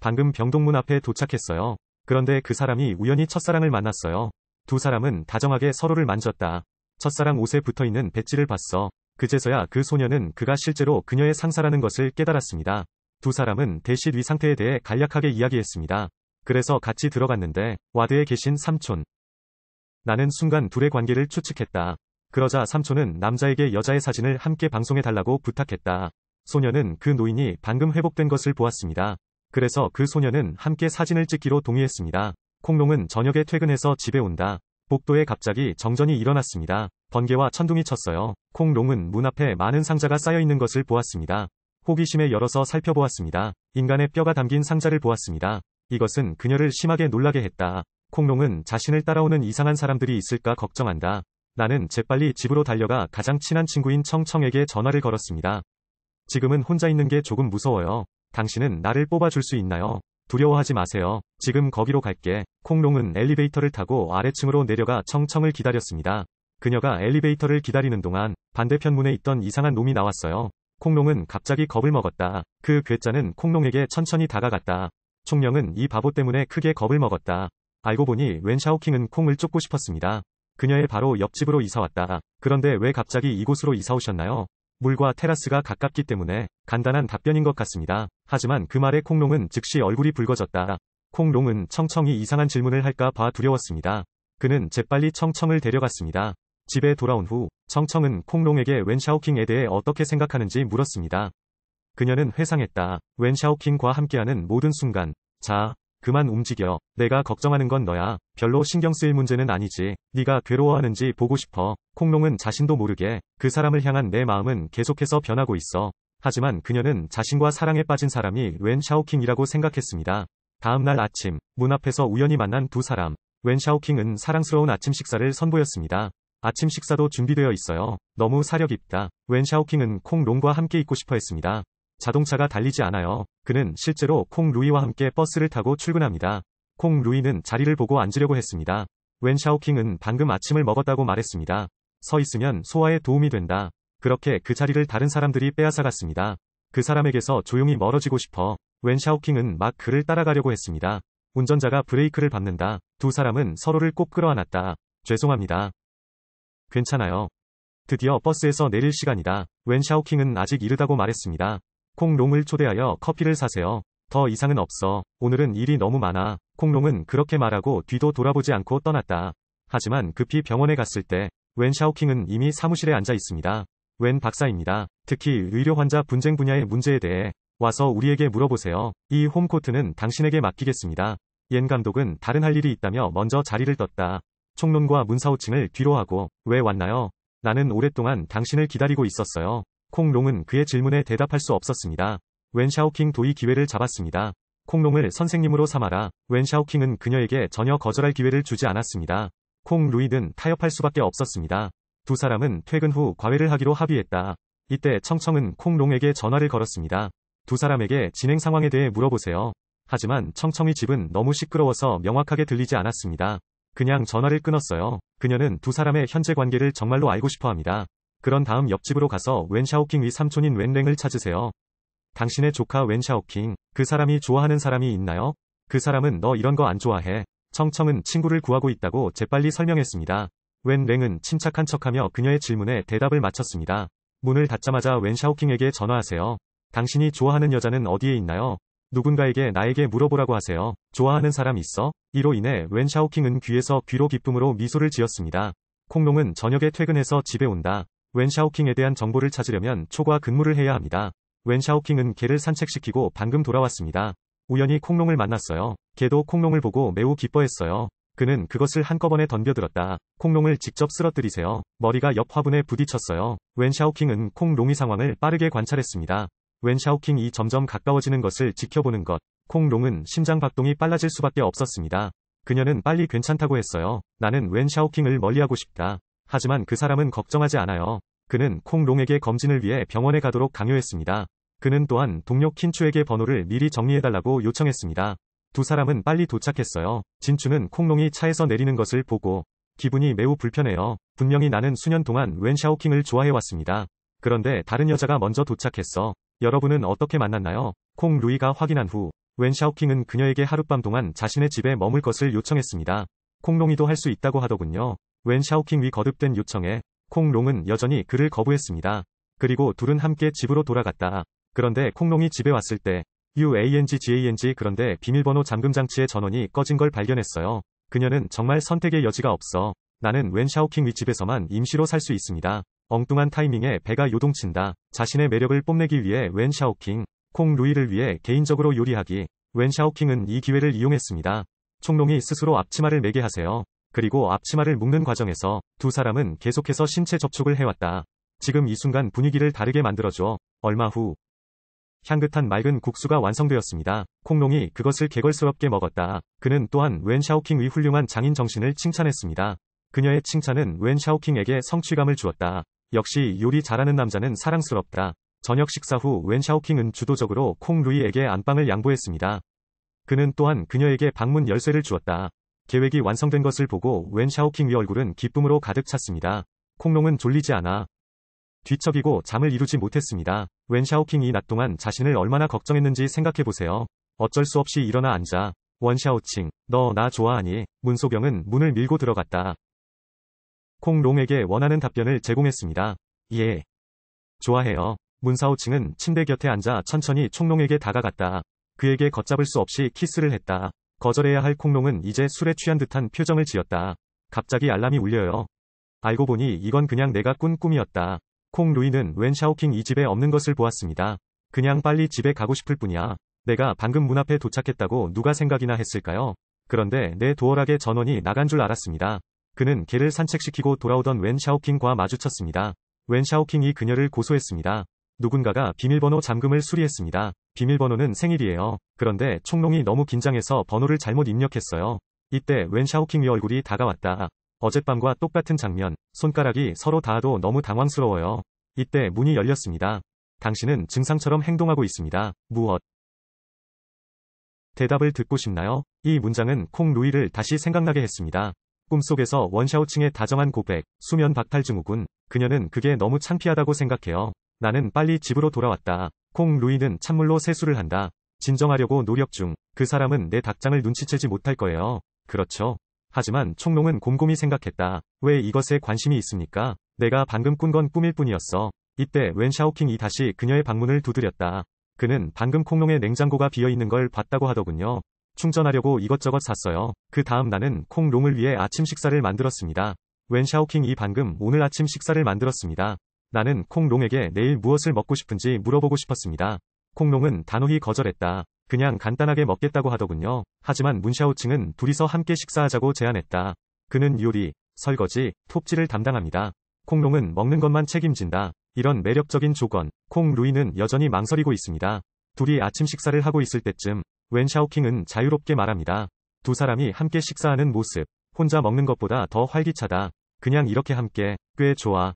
방금 병동문 앞에 도착했어요. 그런데 그 사람이 우연히 첫사랑을 만났어요. 두 사람은 다정하게 서로를 만졌다. 첫사랑 옷에 붙어있는 배지를 봤어. 그제서야 그 소녀는 그가 실제로 그녀의 상사라는 것을 깨달았습니다. 두 사람은 대시 위 상태에 대해 간략하게 이야기했습니다. 그래서 같이 들어갔는데 와드에 계신 삼촌. 나는 순간 둘의 관계를 추측했다. 그러자 삼촌은 남자에게 여자의 사진을 함께 방송해달라고 부탁했다. 소녀는 그 노인이 방금 회복된 것을 보았습니다. 그래서 그 소녀는 함께 사진을 찍기로 동의했습니다. 콩롱은 저녁에 퇴근해서 집에 온다. 복도에 갑자기 정전이 일어났습니다. 번개와 천둥이 쳤어요. 콩롱은 문 앞에 많은 상자가 쌓여있는 것을 보았습니다. 호기심에 열어서 살펴보았습니다. 인간의 뼈가 담긴 상자를 보았습니다. 이것은 그녀를 심하게 놀라게 했다. 콩롱은 자신을 따라오는 이상한 사람들이 있을까 걱정한다. 나는 재빨리 집으로 달려가 가장 친한 친구인 청청에게 전화를 걸었습니다. 지금은 혼자 있는 게 조금 무서워요. 당신은 나를 뽑아줄 수 있나요? 두려워하지 마세요. 지금 거기로 갈게. 콩롱은 엘리베이터를 타고 아래층으로 내려가 청청을 기다렸습니다. 그녀가 엘리베이터를 기다리는 동안 반대편 문에 있던 이상한 놈이 나왔어요. 콩롱은 갑자기 겁을 먹었다. 그 괴짜는 콩롱에게 천천히 다가갔다. 총령은 이 바보 때문에 크게 겁을 먹었다. 알고 보니 웬 샤오킹은 콩을 쫓고 싶었습니다. 그녀의 바로 옆집으로 이사왔다. 그런데 왜 갑자기 이곳으로 이사오셨나요? 물과 테라스가 가깝기 때문에 간단한 답변인 것 같습니다. 하지만 그 말에 콩롱은 즉시 얼굴이 붉어졌다. 콩롱은 청청이 이상한 질문을 할까 봐 두려웠습니다. 그는 재빨리 청청을 데려갔습니다. 집에 돌아온 후 청청은 콩롱에게 웬 샤오킹에 대해 어떻게 생각하는지 물었습니다. 그녀는 회상했다. 웬 샤오킹과 함께하는 모든 순간. 자, 그만 움직여. 내가 걱정하는 건 너야. 별로 신경 쓰일 문제는 아니지. 네가 괴로워하는지 보고 싶어. 콩롱은 자신도 모르게 그 사람을 향한 내 마음은 계속해서 변하고 있어. 하지만 그녀는 자신과 사랑에 빠진 사람이 웬 샤오킹이라고 생각했습니다. 다음 날 아침, 문 앞에서 우연히 만난 두 사람. 웬 샤오킹은 사랑스러운 아침 식사를 선보였습니다. 아침 식사도 준비되어 있어요. 너무 사려 깊다. 웬 샤오킹은 콩롱과 함께 있고 싶어 했습니다. 자동차가 달리지 않아요. 그는 실제로 콩 루이와 함께 버스를 타고 출근합니다. 콩 루이는 자리를 보고 앉으려고 했습니다. 웬 샤오킹은 방금 아침을 먹었다고 말했습니다. 서 있으면 소화에 도움이 된다. 그렇게 그 자리를 다른 사람들이 빼앗아갔습니다. 그 사람에게서 조용히 멀어지고 싶어. 웬 샤오킹은 막 그를 따라가려고 했습니다. 운전자가 브레이크를 밟는다. 두 사람은 서로를 꼭 끌어안았다. 죄송합니다. 괜찮아요. 드디어 버스에서 내릴 시간이다. 웬 샤오킹은 아직 이르다고 말했습니다. 콩롱을 초대하여 커피를 사세요. 더 이상은 없어. 오늘은 일이 너무 많아. 콩롱은 그렇게 말하고 뒤도 돌아보지 않고 떠났다. 하지만 급히 병원에 갔을 때 웬 샤오킹은 이미 사무실에 앉아 있습니다. 웬 박사입니다. 특히 의료 환자 분쟁 분야의 문제에 대해 와서 우리에게 물어보세요. 이 홈코트는 당신에게 맡기겠습니다. 옌 감독은 다른 할 일이 있다며 먼저 자리를 떴다. 총론과 문사호칭을 뒤로 하고 왜 왔나요? 나는 오랫동안 당신을 기다리고 있었어요. 콩롱은 그의 질문에 대답할 수 없었습니다. 웬 샤오킹 도의 기회를 잡았습니다. 콩롱을 선생님으로 삼아라. 웬 샤오킹은 그녀에게 전혀 거절할 기회를 주지 않았습니다. 콩 루이는 타협할 수밖에 없었습니다. 두 사람은 퇴근 후 과외를 하기로 합의했다. 이때 청청은 콩롱에게 전화를 걸었습니다. 두 사람에게 진행 상황에 대해 물어보세요. 하지만 청청의 집은 너무 시끄러워서 명확하게 들리지 않았습니다. 그냥 전화를 끊었어요. 그녀는 두 사람의 현재 관계를 정말로 알고 싶어 합니다. 그런 다음 옆집으로 가서 웬 샤오킹의 삼촌인 웬 랭을 찾으세요. 당신의 조카 웬 샤오킹, 그 사람이 좋아하는 사람이 있나요? 그 사람은 너 이런 거 안 좋아해. 청청은 친구를 구하고 있다고 재빨리 설명했습니다. 웬 랭은 침착한 척하며 그녀의 질문에 대답을 마쳤습니다. 문을 닫자마자 웬 샤오킹에게 전화하세요. 당신이 좋아하는 여자는 어디에 있나요? 누군가에게 나에게 물어보라고 하세요. 좋아하는 사람 있어? 이로 인해 웬 샤오킹은 귀에서 귀로 기쁨으로 미소를 지었습니다. 콩롱은 저녁에 퇴근해서 집에 온다. 웬 샤오킹에 대한 정보를 찾으려면 초과 근무를 해야 합니다. 웬 샤오킹은 개를 산책시키고 방금 돌아왔습니다. 우연히 콩롱을 만났어요. 개도 콩롱을 보고 매우 기뻐했어요. 그는 그것을 한꺼번에 덤벼들었다. 콩롱을 직접 쓰러뜨리세요. 머리가 옆 화분에 부딪혔어요. 웬 샤오킹은 콩롱의 상황을 빠르게 관찰했습니다. 웬 샤오킹이 점점 가까워지는 것을 지켜보는 것. 콩롱은 심장 박동이 빨라질 수밖에 없었습니다. 그녀는 빨리 괜찮다고 했어요. 나는 웬 샤오킹을 멀리하고 싶다. 하지만 그 사람은 걱정하지 않아요. 그는 콩롱에게 검진을 위해 병원에 가도록 강요했습니다. 그는 또한 동료 킨추에게 번호를 미리 정리해달라고 요청했습니다. 두 사람은 빨리 도착했어요. 진추는 콩롱이 차에서 내리는 것을 보고 기분이 매우 불편해요. 분명히 나는 수년 동안 웬 샤오킹을 좋아해왔습니다. 그런데 다른 여자가 먼저 도착했어. 여러분은 어떻게 만났나요? 콩 루이가 확인한 후 웬 샤오킹은 그녀에게 하룻밤 동안 자신의 집에 머물 것을 요청했습니다. 콩롱이도 할 수 있다고 하더군요. 웬 샤오킹 위 거듭된 요청에 콩롱은 여전히 그를 거부했습니다. 그리고 둘은 함께 집으로 돌아갔다. 그런데 콩롱이 집에 왔을 때 UANGGANG 그런데 비밀번호 잠금 장치의 전원이 꺼진 걸 발견했어요. 그녀는 정말 선택의 여지가 없어. 나는 웬 샤오킹 위 집에서만 임시로 살 수 있습니다. 엉뚱한 타이밍에 배가 요동친다. 자신의 매력을 뽐내기 위해 웬 샤오킹, 콩 루이를 위해 개인적으로 요리하기. 웬 샤오킹은 이 기회를 이용했습니다. 콩롱이 스스로 앞치마를 매게 하세요. 그리고 앞치마를 묶는 과정에서 두 사람은 계속해서 신체 접촉을 해왔다. 지금 이 순간 분위기를 다르게 만들어줘. 얼마 후 향긋한 맑은 국수가 완성되었습니다. 콩롱이 그것을 개걸스럽게 먹었다. 그는 또한 웬 샤오킹 위 훌륭한 장인 정신을 칭찬했습니다. 그녀의 칭찬은 웬 샤오킹에게 성취감을 주었다. 역시 요리 잘하는 남자는 사랑스럽다. 저녁 식사 후 웬 샤오킹은 주도적으로 콩 루이에게 안방을 양보했습니다. 그는 또한 그녀에게 방문 열쇠를 주었다. 계획이 완성된 것을 보고 웬 샤오킹 위 얼굴은 기쁨으로 가득 찼습니다. 콩롱은 졸리지 않아 뒤척이고 잠을 이루지 못했습니다. 웬 샤오킹 이 낮 동안 자신을 얼마나 걱정했는지 생각해보세요. 어쩔 수 없이 일어나 앉아. 원 샤오칭, 너 나 좋아하니? 문소병은 문을 밀고 들어갔다. 콩롱에게 원하는 답변을 제공했습니다. 예. 좋아해요. 문사오칭은 침대 곁에 앉아 천천히 콩롱에게 다가갔다. 그에게 걷잡을 수 없이 키스를 했다. 거절해야 할 콩롱은 이제 술에 취한 듯한 표정을 지었다. 갑자기 알람이 울려요. 알고 보니 이건 그냥 내가 꾼 꿈이었다. 콩 루이는 웬 샤오킹 이 집에 없는 것을 보았습니다. 그냥 빨리 집에 가고 싶을 뿐이야. 내가 방금 문 앞에 도착했다고 누가 생각이나 했을까요? 그런데 내 도어락의 전원이 나간 줄 알았습니다. 그는 개를 산책시키고 돌아오던 웬 샤오킹과 마주쳤습니다. 웬 샤오킹이 그녀를 고소했습니다. 누군가가 비밀번호 잠금을 수리했습니다. 비밀번호는 생일이에요. 그런데 총롱이 너무 긴장해서 번호를 잘못 입력했어요. 이때 웬 샤오킹 위 얼굴이 다가왔다. 어젯밤과 똑같은 장면, 손가락이 서로 닿아도 너무 당황스러워요. 이때 문이 열렸습니다. 당신은 증상처럼 행동하고 있습니다. 무엇? 대답을 듣고 싶나요? 이 문장은 콩 루이를 다시 생각나게 했습니다. 꿈속에서 원샤오칭의 다정한 고백, 수면 박탈 증후군. 그녀는 그게 너무 창피하다고 생각해요. 나는 빨리 집으로 돌아왔다. 콩 루이는 찬물로 세수를 한다. 진정하려고 노력 중. 그 사람은 내 닭장을 눈치채지 못할 거예요. 그렇죠. 하지만 총롱은 곰곰이 생각했다. 왜 이것에 관심이 있습니까? 내가 방금 꾼 건 꿈일 뿐이었어. 이때 웬 샤오킹이 다시 그녀의 방문을 두드렸다. 그는 방금 콩롱의 냉장고가 비어있는 걸 봤다고 하더군요. 충전하려고 이것저것 샀어요. 그 다음 나는 콩롱을 위해 아침 식사를 만들었습니다. 웬 샤오킹이 방금 오늘 아침 식사를 만들었습니다. 나는 콩롱에게 내일 무엇을 먹고 싶은지 물어보고 싶었습니다. 콩롱은 단호히 거절했다. 그냥 간단하게 먹겠다고 하더군요. 하지만 문샤오칭은 둘이서 함께 식사하자고 제안했다. 그는 요리, 설거지, 톱질을 담당합니다. 콩롱은 먹는 것만 책임진다. 이런 매력적인 조건, 콩 루이는 여전히 망설이고 있습니다. 둘이 아침 식사를 하고 있을 때쯤 웬 샤오킹은 자유롭게 말합니다. 두 사람이 함께 식사하는 모습, 혼자 먹는 것보다 더 활기차다. 그냥 이렇게 함께, 꽤 좋아.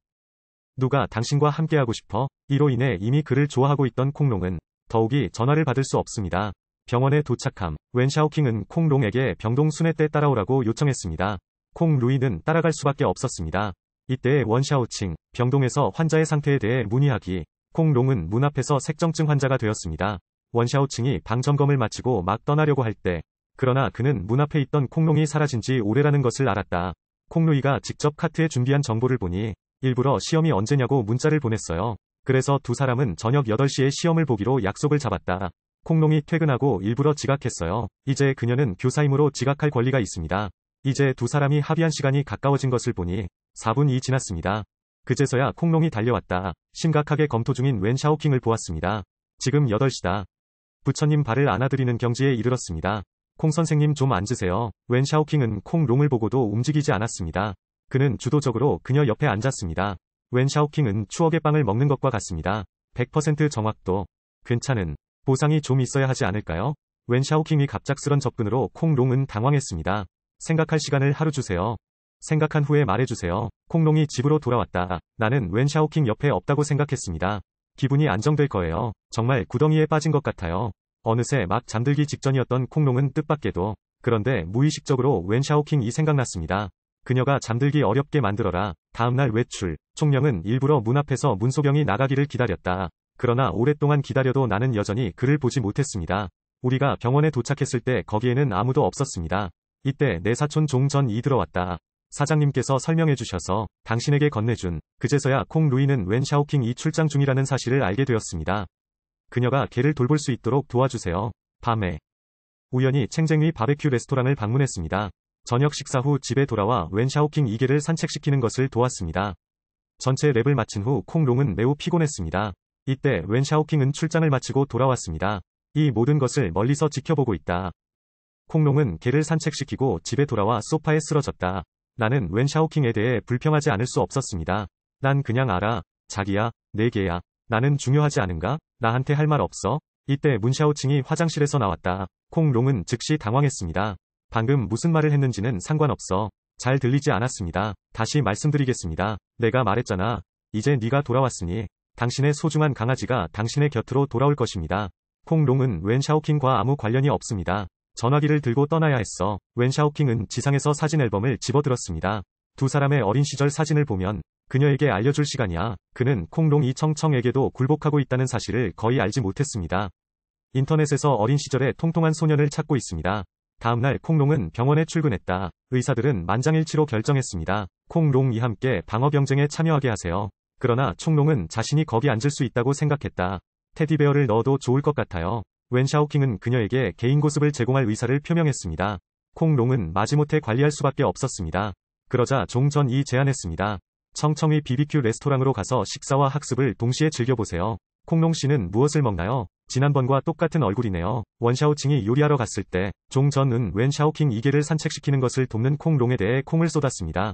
누가 당신과 함께하고 싶어? 이로 인해 이미 그를 좋아하고 있던 콩롱은 더욱이 전화를 받을 수 없습니다. 병원에 도착함, 웬 샤오킹은 콩롱에게 병동 순회 때 따라오라고 요청했습니다. 콩 루이는 따라갈 수밖에 없었습니다. 이때 원 샤오칭, 병동에서 환자의 상태에 대해 문의하기. 콩롱은 문 앞에서 색정증 환자가 되었습니다. 원 샤오칭이 방 점검을 마치고 막 떠나려고 할 때, 그러나 그는 문 앞에 있던 콩롱이 사라진 지 오래라는 것을 알았다. 콩 루이가 직접 카트에 준비한 정보를 보니 일부러 시험이 언제냐고 문자를 보냈어요. 그래서 두 사람은 저녁 8시에 시험을 보기로 약속을 잡았다. 콩롱이 퇴근하고 일부러 지각했어요. 이제 그녀는 교사이므로 지각할 권리가 있습니다. 이제 두 사람이 합의한 시간이 가까워진 것을 보니 4분이 지났습니다. 그제서야 콩롱이 달려왔다. 심각하게 검토 중인 웬 샤오킹을 보았습니다. 지금 8시다. 부처님 발을 안아드리는 경지에 이르렀습니다. 콩 선생님 좀 앉으세요. 웬 샤오킹은 콩롱을 보고도 움직이지 않았습니다. 그는 주도적으로 그녀 옆에 앉았습니다. 웬 샤오킹은 추억의 빵을 먹는 것과 같습니다. 100% 정확도. 괜찮은 보상이 좀 있어야 하지 않을까요? 웬 샤오킹이 갑작스런 접근으로 콩롱은 당황했습니다. 생각할 시간을 하루 주세요. 생각한 후에 말해주세요. 콩롱이 집으로 돌아왔다. 나는 웬 샤오킹 옆에 없다고 생각했습니다. 기분이 안정될 거예요. 정말 구덩이에 빠진 것 같아요. 어느새 막 잠들기 직전이었던 콩롱은 뜻밖에도. 그런데 무의식적으로 웬 샤오킹이 생각났습니다. 그녀가 잠들기 어렵게 만들어라. 다음날 외출. 총령은 일부러 문 앞에서 문소경이 나가기를 기다렸다. 그러나 오랫동안 기다려도 나는 여전히 그를 보지 못했습니다. 우리가 병원에 도착했을 때 거기에는 아무도 없었습니다. 이때 내 사촌 종전이 들어왔다. 사장님께서 설명해 주셔서 당신에게 건네준 그제서야 콩 루이는 웬 샤오킹이 출장 중이라는 사실을 알게 되었습니다. 그녀가 걔를 돌볼 수 있도록 도와주세요. 밤에 우연히 챙쟁위 바베큐 레스토랑을 방문했습니다. 저녁 식사 후 집에 돌아와 웬 샤오킹 이게를 산책시키는 것을 도왔습니다. 전체 랩을 마친 후 콩롱은 매우 피곤했습니다. 이때 웬 샤오킹은 출장을 마치고 돌아왔습니다. 이 모든 것을 멀리서 지켜보고 있다. 콩롱은 개를 산책시키고 집에 돌아와 소파에 쓰러졌다. 나는 웬 샤오킹에 대해 불평하지 않을 수 없었습니다. 난 그냥 알아. 자기야, 내 개야. 나는 중요하지 않은가? 나한테 할 말 없어? 이때 문샤오칭이 화장실에서 나왔다. 콩롱은 즉시 당황했습니다. 방금 무슨 말을 했는지는 상관없어. 잘 들리지 않았습니다. 다시 말씀드리겠습니다. 내가 말했잖아. 이제 네가 돌아왔으니 당신의 소중한 강아지가 당신의 곁으로 돌아올 것입니다. 콩롱은 웬 샤오킹과 아무 관련이 없습니다. 전화기를 들고 떠나야 했어. 웬 샤오킹은 지상에서 사진 앨범을 집어들었습니다. 두 사람의 어린 시절 사진을 보면 그녀에게 알려줄 시간이야. 그는 콩롱이 청청에게도 굴복하고 있다는 사실을 거의 알지 못했습니다. 인터넷에서 어린 시절의 통통한 소년을 찾고 있습니다. 다음날 콩롱은 병원에 출근했다. 의사들은 만장일치로 결정했습니다. 콩롱이 함께 방어병쟁에 참여하게 하세요. 그러나 총롱은 자신이 거기 앉을 수 있다고 생각했다. 테디베어를 넣어도 좋을 것 같아요. 웬 샤오킹은 그녀에게 개인 고습을 제공할 의사를 표명했습니다. 콩롱은 마지못해 관리할 수밖에 없었습니다. 그러자 종전이 제안했습니다. 청청의 BBQ 레스토랑으로 가서 식사와 학습을 동시에 즐겨보세요. 콩롱 씨는 무엇을 먹나요? 지난번과 똑같은 얼굴이네요. 원샤오칭이 요리하러 갔을 때 종전은 웬 샤오킹 이게를 산책시키는 것을 돕는 콩롱에 대해 콩을 쏟았습니다.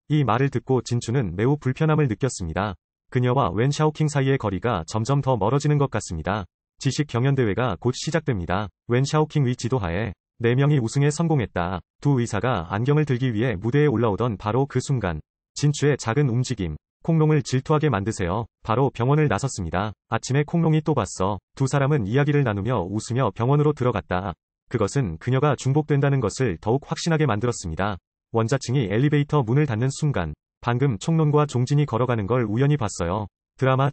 이 말을 듣고 진추는 매우 불편함을 느꼈습니다. 그녀와 웬 샤오킹 사이의 거리가 점점 더 멀어지는 것 같습니다. 지식 경연대회가 곧 시작됩니다. 웬 샤오킹의 지도하에 4명이 우승에 성공했다. 두 의사가 안경을 들기 위해 무대에 올라오던 바로 그 순간 진추의 작은 움직임, 콩롱을 질투하게 만드세요. 바로 병원을 나섰습니다. 아침에 콩롱이 또 봤어. 두 사람은 이야기를 나누며 웃으며 병원으로 들어갔다. 그것은 그녀가 중복된다는 것을 더욱 확신하게 만들었습니다. 원자층이 엘리베이터 문을 닫는 순간 방금 총론과 종진이 걸어가는 걸 우연히 봤어요. 드라마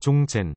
종젠.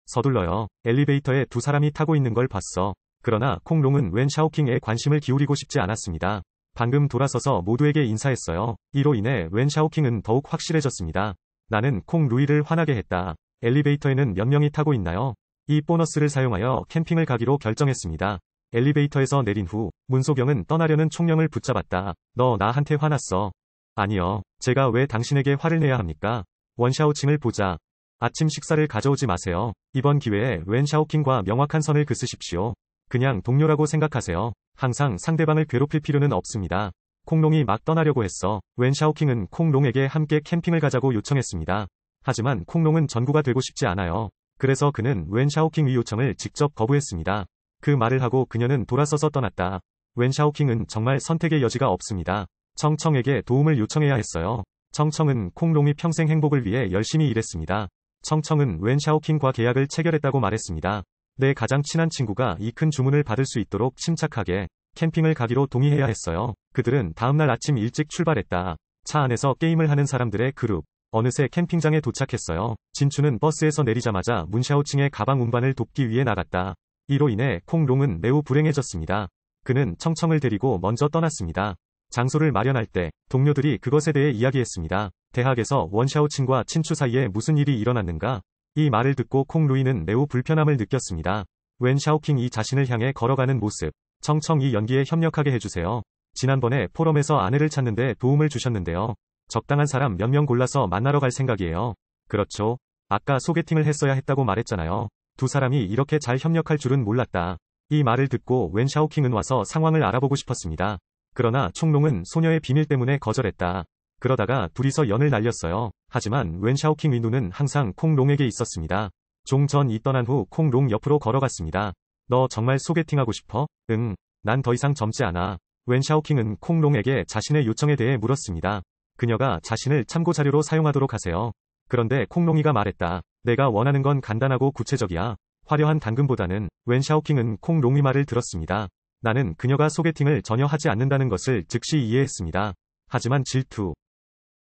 서둘러요. 엘리베이터에 두 사람이 타고 있는 걸 봤어. 그러나 콩롱은 웬 샤오킹에 관심을 기울이고 싶지 않았습니다. 방금 돌아서서 모두에게 인사했어요. 이로 인해 웬 샤오킹은 더욱 확실해졌습니다. 나는 콩 루이를 화나게 했다. 엘리베이터에는 몇 명이 타고 있나요? 이 보너스를 사용하여 캠핑을 가기로 결정했습니다. 엘리베이터에서 내린 후 문소경은 떠나려는 총령을 붙잡았다. 너 나한테 화났어. 아니요. 제가 왜 당신에게 화를 내야 합니까? 원샤오칭을 보자. 아침 식사를 가져오지 마세요. 이번 기회에 웬 샤오킹과 명확한 선을 그으십시오. 그냥 동료라고 생각하세요. 항상 상대방을 괴롭힐 필요는 없습니다. 콩롱이 막 떠나려고 했어. 웬 샤오킹은 콩롱에게 함께 캠핑을 가자고 요청했습니다. 하지만 콩롱은 전구가 되고 싶지 않아요. 그래서 그는 웬 샤오킹의 요청을 직접 거부했습니다. 그 말을 하고 그녀는 돌아서서 떠났다. 웬 샤오킹은 정말 선택의 여지가 없습니다. 청청에게 도움을 요청해야 했어요. 청청은 콩롱이 평생 행복을 위해 열심히 일했습니다. 청청은 웬 샤오킹과 계약을 체결했다고 말했습니다. 내 가장 친한 친구가 이 큰 주문을 받을 수 있도록 침착하게 캠핑을 가기로 동의해야 했어요. 그들은 다음날 아침 일찍 출발했다. 차 안에서 게임을 하는 사람들의 그룹. 어느새 캠핑장에 도착했어요. 진추는 버스에서 내리자마자 문샤오칭의 가방 운반을 돕기 위해 나갔다. 이로 인해 콩롱은 매우 불행해졌습니다. 그는 청청을 데리고 먼저 떠났습니다. 장소를 마련할 때 동료들이 그것에 대해 이야기했습니다. 대학에서 원샤오칭과 친추 사이에 무슨 일이 일어났는가? 이 말을 듣고 콩 루이는 매우 불편함을 느꼈습니다. 웬 샤오킹이 자신을 향해 걸어가는 모습. 청청이 연기에 협력하게 해주세요. 지난번에 포럼에서 아내를 찾는데 도움을 주셨는데요. 적당한 사람 몇 명 골라서 만나러 갈 생각이에요. 그렇죠. 아까 소개팅을 했어야 했다고 말했잖아요. 두 사람이 이렇게 잘 협력할 줄은 몰랐다. 이 말을 듣고 웬 샤오킹은 와서 상황을 알아보고 싶었습니다. 그러나 총롱은 소녀의 비밀 때문에 거절했다. 그러다가 둘이서 연을 날렸어요. 하지만 웬 샤오킹의 눈은 항상 콩롱에게 있었습니다. 종전이 떠난 후 콩롱 옆으로 걸어갔습니다. 너 정말 소개팅하고 싶어? 응. 난 더 이상 젊지 않아. 웬 샤오킹은 콩롱에게 자신의 요청에 대해 물었습니다. 그녀가 자신을 참고자료로 사용하도록 하세요. 그런데 콩롱이가 말했다. 내가 원하는 건 간단하고 구체적이야. 화려한 당근보다는. 웬 샤오킹은 콩롱이 말을 들었습니다. 나는 그녀가 소개팅을 전혀 하지 않는다는 것을 즉시 이해했습니다. 하지만 질투.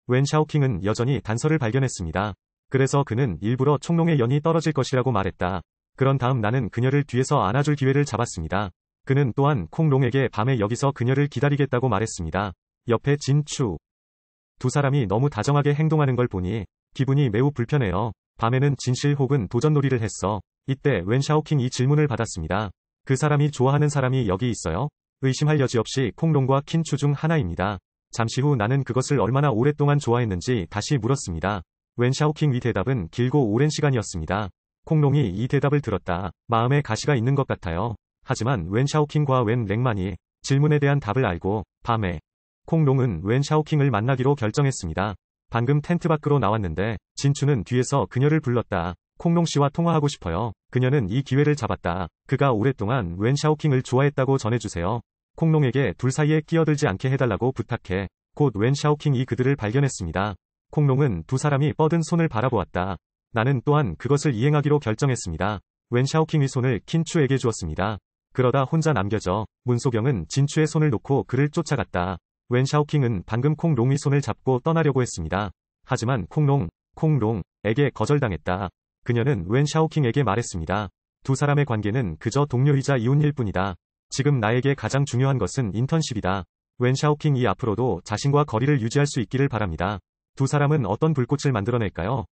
웬 샤오킹은 여전히 단서를 발견했습니다. 그래서 그는 일부러 총롱의 연이 떨어질 것이라고 말했다. 그런 다음 나는 그녀를 뒤에서 안아줄 기회를 잡았습니다. 그는 또한 콩롱에게 밤에 여기서 그녀를 기다리겠다고 말했습니다. 옆에 진추. 두 사람이 너무 다정하게 행동하는 걸 보니 기분이 매우 불편해요. 밤에는 진실 혹은 도전놀이를 했어. 이때 웬 샤오킹이 질문을 받았습니다. 그 사람이 좋아하는 사람이 여기 있어요? 의심할 여지 없이 콩롱과 킨추 중 하나입니다. 잠시 후 나는 그것을 얼마나 오랫동안 좋아했는지 다시 물었습니다. 웬 샤오킹의 대답은 길고 오랜 시간이었습니다. 콩롱이 이 대답을 들었다. 마음에 가시가 있는 것 같아요. 하지만 웬 샤오킹과 웬 랭만이 질문에 대한 답을 알고 밤에 콩롱은 웬 샤오킹을 만나기로 결정했습니다. 방금 텐트 밖으로 나왔는데 진추는 뒤에서 그녀를 불렀다. 콩롱 씨와 통화하고 싶어요. 그녀는 이 기회를 잡았다. 그가 오랫동안 웬 샤오킹을 좋아했다고 전해주세요. 콩롱에게 둘 사이에 끼어들지 않게 해달라고 부탁해. 곧 웬 샤오킹이 그들을 발견했습니다. 콩롱은 두 사람이 뻗은 손을 바라보았다. 나는 또한 그것을 이행하기로 결정했습니다. 웬 샤오킹의 손을 킨추에게 주었습니다. 그러다 혼자 남겨져 문소경은 진추의 손을 놓고 그를 쫓아갔다. 웬 샤오킹은 방금 콩롱의 손을 잡고 떠나려고 했습니다. 하지만 콩롱에게 거절당했다. 그녀는 웬 샤오킹에게 말했습니다. 두 사람의 관계는 그저 동료이자 이웃일 뿐이다. 지금 나에게 가장 중요한 것은 인턴십이다. 웬 샤오킹이 앞으로도 자신과 거리를 유지할 수 있기를 바랍니다. 두 사람은 어떤 불꽃을 만들어낼까요?